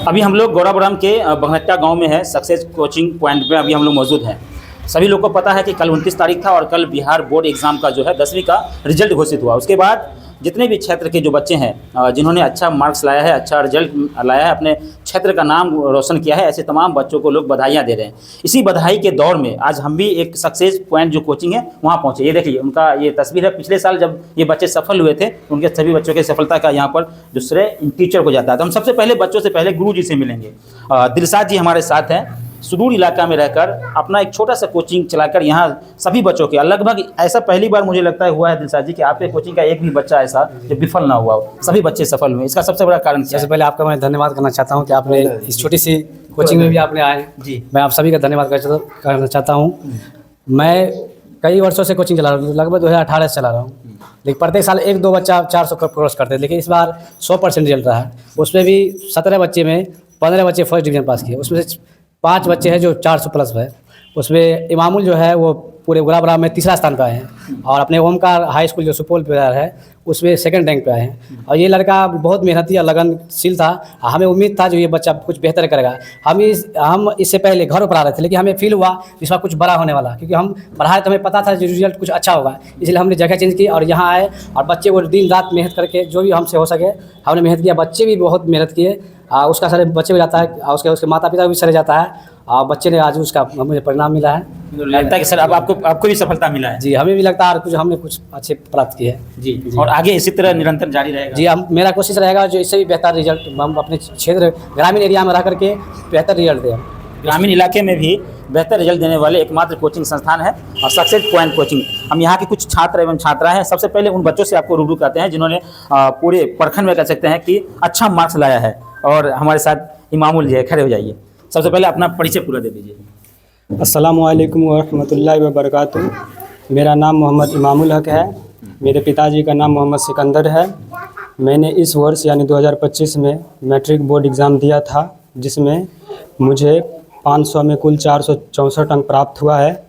अभी हम लोग गौराबोराम के बंगहट्टा गांव में है, सक्सेस कोचिंग पॉइंट पे अभी हम लोग मौजूद हैं। सभी लोग को पता है कि कल 29 तारीख था और कल बिहार बोर्ड एग्ज़ाम का जो है 10वीं का रिजल्ट घोषित हुआ। उसके बाद जितने भी क्षेत्र के जो बच्चे हैं जिन्होंने अच्छा मार्क्स लाया है, अच्छा रिजल्ट लाया है, अपने क्षेत्र का नाम रोशन किया है, ऐसे तमाम बच्चों को लोग बधाइयाँ दे रहे हैं। इसी बधाई के दौर में आज हम भी एक सक्सेस पॉइंट जो कोचिंग है वहाँ पहुँचे। ये देखिए उनका ये तस्वीर है। पिछले साल जब ये बच्चे सफल हुए थे उनके सभी बच्चों की सफलता का यहाँ पर जो श्रेय इन टीचर को जाता है। तो हम सबसे पहले बच्चों से पहले गुरु जी से मिलेंगे। दिलशाद जी हमारे साथ हैं। सुदूर इलाका में रहकर अपना एक छोटा सा कोचिंग चलाकर यहाँ सभी बच्चों के लगभग ऐसा पहली बार मुझे लगता है हुआ है दिलशाद जी कि आपके कोचिंग का एक भी बच्चा ऐसा जो विफल ना हुआ हो, सभी बच्चे सफल हुए। इसका सबसे बड़ा कारण क्या है? सबसे पहले आपका मैं धन्यवाद करना चाहता हूँ कि आपने इस छोटी सी कोचिंग में भी आपने आए जी। मैं आप सभी का धन्यवाद करना चाहता हूँ। मैं कई वर्षों से कोचिंग चला रहा हूँ, लगभग 2018 से चला रहा हूँ, लेकिन प्रत्येक साल 1-2 बच्चा 400 क्रॉस करते हैं, लेकिन इस बार 100% रिजल्ट रहा है। उसमें भी 17 बच्चे में 15 बच्चे फर्स्ट डिवीजन पास किए, उसमें से 5 बच्चे हैं जो 400 प्लस है। उसमें इमामुल जो है वो पूरे गौराबोराम में तीसरा स्थान पर आए हैं और अपने ओमकार हाई स्कूल जो सुपौल पे है उसमें 2nd रैंक पे आए हैं। और ये लड़का बहुत मेहनती और लगनशील था। हमें उम्मीद था जो ये बच्चा कुछ बेहतर करेगा। हम इससे पहले घर पर आ रहे थे, लेकिन हमें फील हुआ इस बार कुछ बड़ा होने वाला, क्योंकि हम पढ़ाए तो हमें पता था जो रिजल्ट कुछ अच्छा होगा, इसलिए हमने जगह चेंज की और यहाँ आए और बच्चे वो दिन रात मेहनत करके जो भी हमसे हो सके हमने मेहनत किया। बच्चे भी बहुत मेहनत किए, उसका सर बच्चे को जाता है, उसके माता पिता भी सर जाता है और बच्चे ने आज उसका मुझे परिणाम मिला है। लगता है कि सर अब आपको भी सफलता मिला है। जी, हमें भी लगता है और हमने कुछ अच्छे प्राप्त किए हैं। जी और आगे इसी तरह निरंतर जारी रहेगा। जी, मेरा कोशिश रहेगा जो इससे भी बेहतर रिजल्ट हम अपने क्षेत्र ग्रामीण एरिया में रह करके बेहतर रिजल्ट दें। ग्रामीण इलाके में भी बेहतर रिजल्ट देने वाले एकमात्र कोचिंग संस्थान है और सक्सेस पॉइंट कोचिंग। हम यहाँ के कुछ छात्र एवं छात्रा हैं। सबसे पहले उन बच्चों से आपको रूबरू करते हैं जिन्होंने पूरे प्रखंड में कह सकते हैं कि अच्छा मार्क्स लाया है। और हमारे साथ इमामुल जी है, खड़े हो जाइए। सबसे पहले अपना परिचय पूरा दे दीजिए। अस्सलामु अलैकुम वरहमतुल्लाहि वबरकातुहू। मेरा नाम मोहम्मद इमामुल हक है। मेरे पिताजी का नाम मोहम्मद सिकंदर है। मैंने इस वर्ष यानी 2025 में मैट्रिक बोर्ड एग्ज़ाम दिया था, जिसमें मुझे 500 में कुल 464 अंक प्राप्त हुआ है,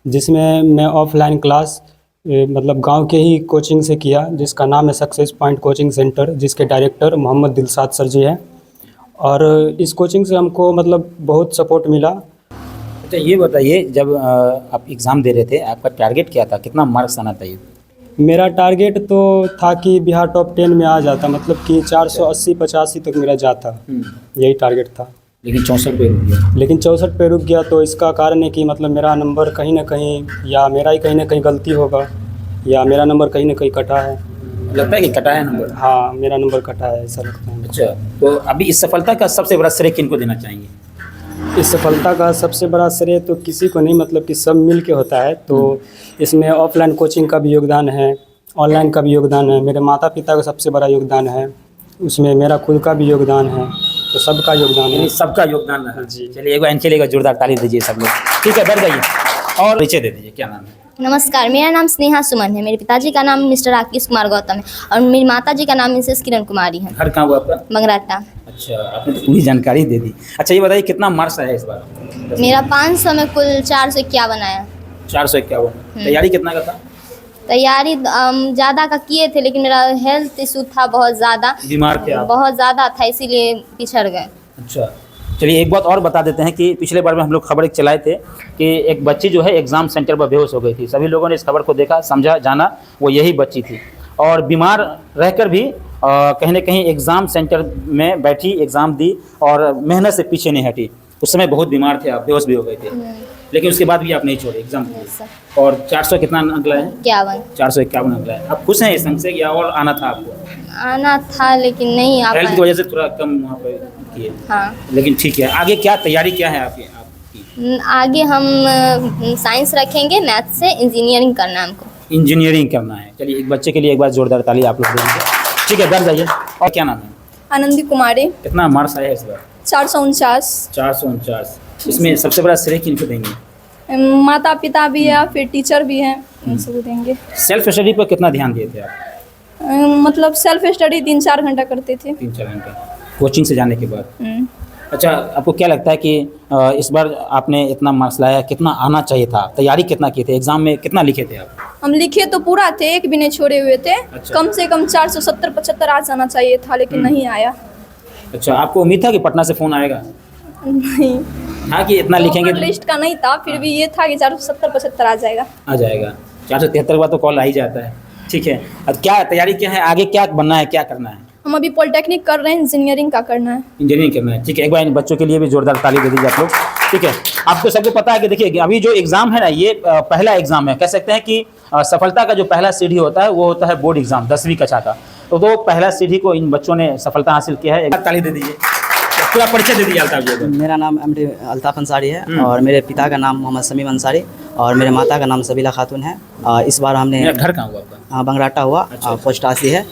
जिसमें मैं ऑफलाइन क्लास मतलब गांव के ही कोचिंग से किया, जिसका नाम है सक्सेस पॉइंट कोचिंग सेंटर, जिसके डायरेक्टर मोहम्मद दिलशाद सर जी हैं। और इस कोचिंग से हमको मतलब बहुत सपोर्ट मिला। अच्छा ये बताइए, जब आप एग्ज़ाम दे रहे थे आपका टारगेट क्या था, कितना मार्क्स आना चाहिए? मेरा टारगेट तो था कि बिहार टॉप 10 में आ जाता, मतलब कि 480-85 तक मेरा जाता, यही टारगेट था। लेकिन 64 पे रुक गया। लेकिन 64 पे रुक गया, तो इसका कारण है कि मतलब मेरा नंबर कहीं ना कहीं या मेरा ही कहीं ना कहीं गलती होगा या मेरा नंबर कहीं ना कहीं कटा है। लगता है कि कटा है नंबर? हाँ, मेरा नंबर कटा है, ऐसा लगता है। अच्छा, तो अभी इस सफलता का सबसे बड़ा श्रेय किनको देना चाहेंगे? इस सफलता का सबसे बड़ा श्रेय तो किसी को नहीं, मतलब कि सब मिल के होता है। तो इसमें ऑफलाइन कोचिंग का भी योगदान है, ऑनलाइन का भी योगदान है, मेरे माता पिता का सबसे बड़ा योगदान है, उसमें मेरा खुद का भी योगदान है, तो सबका योगदान है। सबका योगदान है जी। चलिए एक बार इनके लिए जोरदार ताली दीजिए सब लोग। ठीक है, बैठ जाइए और परिचय दे दीजिए, क्या नाम है? नमस्कार, मेरा नाम स्नेहा सुमन है। मेरे पिताजी का नाम मिस्टर राकेश कुमार गौतम है और मेरी माताजी का नाम मिसेस किरण कुमारी है। घर कहाँ हुआ आपका? बंगराटा। अच्छा, आपने तो पूरी जानकारी दे दी। अच्छा ये बताइए कितना मार्क्स आया इस बार? मेरा 500 में कुल 451 आया। 451। तैयारी कितना का था? तैयारी ज़्यादा का किए थे, लेकिन मेरा हेल्थ इशू था बहुत ज़्यादा, बीमार थे आप? बहुत ज़्यादा था, इसीलिए पिछड़ गए। अच्छा चलिए एक बात और बता देते हैं कि पिछले बार में हम लोग खबर एक चलाए थे कि एक बच्ची जो है एग्ज़ाम सेंटर पर बेहोश हो गई थी। सभी लोगों ने इस खबर को देखा, समझा, जाना, वो यही बच्ची थी और बीमार रहकर भी कहीं ना कहीं एग्ज़ाम सेंटर में बैठी, एग्ज़ाम दी और मेहनत से पीछे नहीं हटी। उस समय बहुत बीमार थे आप, बेहोश भी हो गए थे, लेकिन उसके बाद भी आप नहीं छोड़े, एग्ज़ाम दिए और 400 कितना अंक लाए? 451 अंक लाए। आप खुश हैं इस अंक से या और आना था आपको? आना था लेकिन नहीं आ हेल्थ की पाया। वजह से थोड़ा कम वहाँ पर किए। हाँ, लेकिन ठीक है, आगे क्या तैयारी क्या है आपकी? आगे हम साइंस रखेंगे, मैथ से इंजीनियरिंग करना है हमको। इंजीनियरिंग करना है। चलिए एक बच्चे के लिए एक बार जोरदार ताली आप लोग दे दीजिए। ठीक है, बैठ जाइए। और क्या नाम है? आनंदी कुमारी। कितना मार्क्स आया इस बार? 449। 449। इसमें सबसे बड़ा श्रेय किनको देंगे? माता पिता भी है, फिर टीचर भी हैं, उन सबको देंगे। सेल्फ स्टडी पर कितना ध्यान दिए थे आप? मतलब सेल्फ स्टडी 3-4 घंटा करते थे। 3-4 घंटे कोचिंग से जाने के बाद। अच्छा, आपको क्या लगता है कि इस बार आपने इतना मार्क्स लाया, कितना आना चाहिए था? तैयारी कितना किए थे? एग्जाम में कितना लिखे थे आप? हम लिखे तो पूरा थे, एक भी नहीं छोड़े हुए थे। अच्छा। कम से कम 470-75 आ जाना चाहिए था, लेकिन नहीं आया। अच्छा, आपको उम्मीद था कि पटना से फ़ोन आएगा? नहीं, हाँ, कि इतना लिखेंगे ऑफर लिस्ट का नहीं था, फिर भी ये था कि 470-75 आ जाएगा। आ जाएगा। 473 के बाद तो कॉल आ ही जाता है। ठीक है, अब क्या तैयारी क्या है, आगे क्या बनना है, क्या करना है? हम अभी पॉलिटेक्निक कर रहे हैं, इंजीनियरिंग का करना है। इंजीनियरिंग करना है। ठीक है, एक बार इन बच्चों के लिए भी जोरदार ताली दे दीजिए आप लोग। ठीक है, आपको सबको पता है कि देखिए अभी जो एग्ज़ाम है ना, ये पहला एग्ज़ाम है। कह सकते हैं कि सफलता का जो पहला सीढ़ी होता है वो होता है बोर्ड एग्ज़ाम 10वीं कक्षा का। तो वो पहला सीढ़ी को इन बच्चों ने सफलता हासिल किया है। एक ताली दे दीजिए, पूरा परिचय दे दीजिए अल्ताफ जी को। मेरा नाम एमडी अल्ताफ़ अंसारी है और मेरे पिता का नाम मोहम्मद समीम अंसारी और मेरे माता का नाम सबीला खातून है। इस बार हमने मेरा घर कहाँ हुआ आपका? बंगराटा हुआ, पोस्ट आसी है।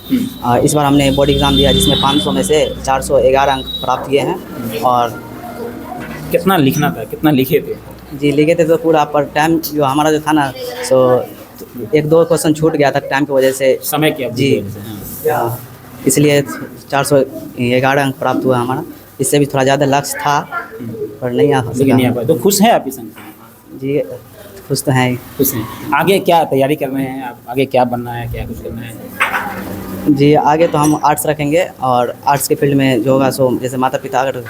इस बार हमने बोर्ड एग्ज़ाम दिया जिसमें 500 में से 411 अंक प्राप्त किए हैं। और कितना लिखना था, कितना लिखे थे? जी लिखे थे तो पूरा, पर टाइम जो हमारा जो था ना, सो 1-2 क्वेश्चन छूट गया था टाइम की वजह से। समय की अवधि जी की वजह से, हाँ। इसलिए 411 अंक प्राप्त हुआ हमारा। इससे भी थोड़ा ज़्यादा लक्ष्य था पर नहीं आ लेकिन नहीं आ सका। पाए। तो खुश हैं आप इस अंक से? जी खुश तो हैं। खुश हैं। आगे क्या तैयारी कर रहे हैं आप? आगे क्या बनना है, क्या कुछ करना है? जी आगे तो हम आर्ट्स रखेंगे और आर्ट्स के फील्ड में जो होगा सो जैसे माता पिता अगर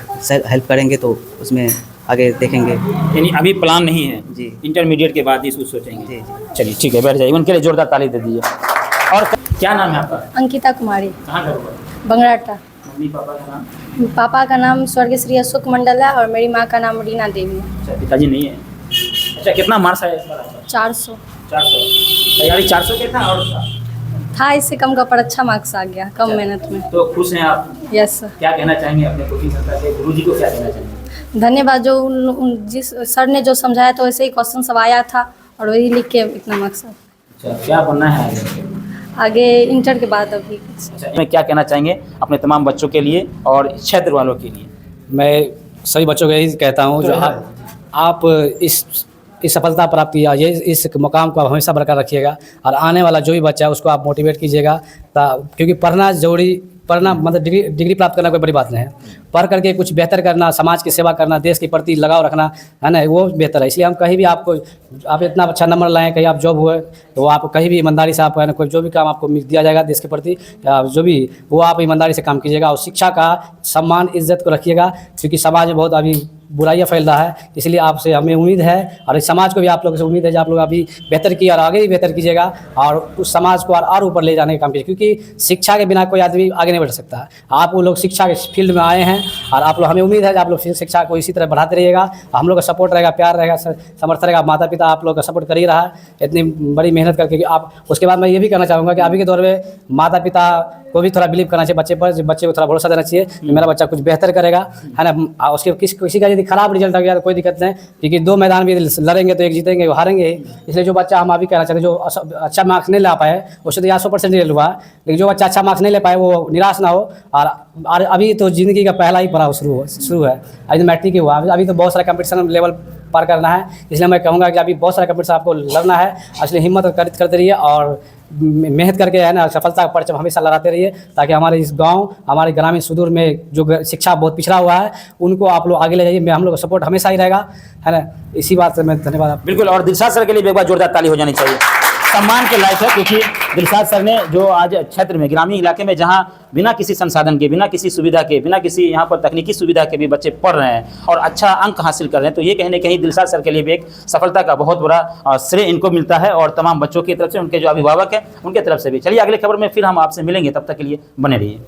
हेल्प करेंगे तो उसमें आगे देखेंगे। यानी अभी प्लान नहीं है? जी। इंटरमीडिएट के बाद ही इसको सोचेंगे? जी जी। चलिए ठीक है, बैठ जाइए। उनके लिए जोरदार ताली दे दीजिए। और क्या नाम है आपका? अंकिता कुमारी, कहाँ घर हुआ? बंगराटा। मम्मी पापा का नाम? पापा का नाम स्वर्गीय श्री अशोक मंडल है और मेरी माँ का नाम रीना देवी है। अच्छा, पिताजी नहीं है। अच्छा, कितना मार्क्स आया इस बार आपका? 400 400। तैयारी 400 के था और था, इससे कम का, पर अच्छा मार्क्स आ गया कम मेहनत में। तो खुश हैं आप? Yes sir. क्या कहना चाहेंगे अपने कोचिंग संस्था के गुरुजी को, क्या कहना चाहेंगे? धन्यवाद। जो जिस सर ने जो समझाया था वैसे ही क्वेश्चन सब आया था और वही लिख के इतना मार्क्स। अच्छा, क्या बनना है आगे? आगे इंटर के बाद अभी। अच्छा, मैं क्या कहना चाहेंगे अपने तमाम बच्चों के लिए और क्षेत्र वालों के लिए? मैं सभी बच्चों को यही कहता हूँ जो आप इस सफलता प्राप्त किया, ये इस मुकाम को आप हमेशा बरकरार रखिएगा और आने वाला जो भी बच्चा है उसको आप मोटिवेट कीजिएगा। क्योंकि पढ़ना जरूरी, पढ़ना मतलब डिग्री प्राप्त करना कोई बड़ी बात नहीं है। पढ़ करके कुछ बेहतर करना, समाज की सेवा करना, देश के प्रति लगाव रखना है ना, वो बेहतर है। इसलिए हम कहीं भी आप इतना अच्छा नंबर लाएं, कहीं आप जॉब हुए तो आप कहीं भी ईमानदारी से आप है ना, कोई जो भी काम आपको दिया जाएगा देश के प्रति जो भी, वो आप ईमानदारी से काम कीजिएगा और शिक्षा का सम्मान इज्जत को रखिएगा। क्योंकि समाज में बहुत अभी बुराइयाँ फैल रहा है, इसलिए आपसे हमें उम्मीद है और इस समाज को भी आप लोगों से उम्मीद है कि आप लोग अभी बेहतर किए और आगे भी बेहतर कीजिएगा और उस समाज को और ऊपर ले जाने का काम कीजिए। क्योंकि शिक्षा के बिना कोई आदमी आगे नहीं बढ़ सकता। आप वो लोग शिक्षा के फील्ड में आए हैं और आप लोग, हमें उम्मीद है कि आप लोग शिक्षा को इसी तरह बढ़ाते रहिएगा। हम लोग का सपोर्ट रहेगा, प्यार रहेगा, समर्थन रहेगा। माता पिता आप लोग का सपोर्ट कर ही रहा है इतनी बड़ी मेहनत करके। आप उसके बाद मैं ये भी कहना चाहूँगा कि अभी के दौर में माता पिता को भी थोड़ा बिलीव करना चाहिए बच्चे पर, बच्चे को थोड़ा भरोसा देना चाहिए कि मेरा बच्चा कुछ बेहतर करेगा, है ना। उसके किसी का यदि खराब रिजल्ट आ गया तो कोई दिक्कत नहीं, क्योंकि 2 मैदान भी लड़ेंगे तो एक जीतेंगे, वो हारेंगे ही। इसलिए जो बच्चा, हम अभी कहना चाहते हैं, जो अच्छा मार्क्स नहीं ला पाए उससे तो 100% रिजल्ट हुआ, लेकिन जो बच्चा अच्छा मार्क्स नहीं ले पाए वो निराश ना हो। और अभी तो ज़िंदगी का पहला ही पड़ाव शुरू है। अभी तो मैट्रिक ही हुआ, अभी तो बहुत सारा कंपटीशन लेवल पार करना है। इसलिए मैं कहूँगा कि अभी बहुत सारा कंपटीशन आपको लड़ना है, इसलिए हिम्मत करते रहिए और मेहनत करके है ना सफलता का परचम हमेशा लहराते रहिए, ताकि हमारे इस गांव, हमारे ग्रामीण सुदूर में जो शिक्षा बहुत पिछड़ा हुआ है उनको आप लोग आगे ले जाइए। हम लोग का सपोर्ट हमेशा ही रहेगा, है ना। इसी बात से मैं धन्यवाद। बिल्कुल, और दिलशाद सर के लिए भी एक बार जोरदार ताली हो जानी चाहिए। सम्मान के लायक है, क्योंकि दिलशाद सर ने जो आज क्षेत्र में, ग्रामीण इलाके में, जहां बिना किसी संसाधन के, बिना किसी सुविधा के, बिना किसी यहाँ पर तकनीकी सुविधा के भी बच्चे पढ़ रहे हैं और अच्छा अंक हासिल कर रहे हैं, तो ये कहीं ना कहीं दिलशाद सर के लिए भी एक सफलता का बहुत बड़ा श्रेय इनको मिलता है और तमाम बच्चों की तरफ से, उनके जो अभिभावक हैं उनके तरफ से भी। चलिए अगले खबर में फिर हम आपसे मिलेंगे, तब तक के लिए बने रहिए।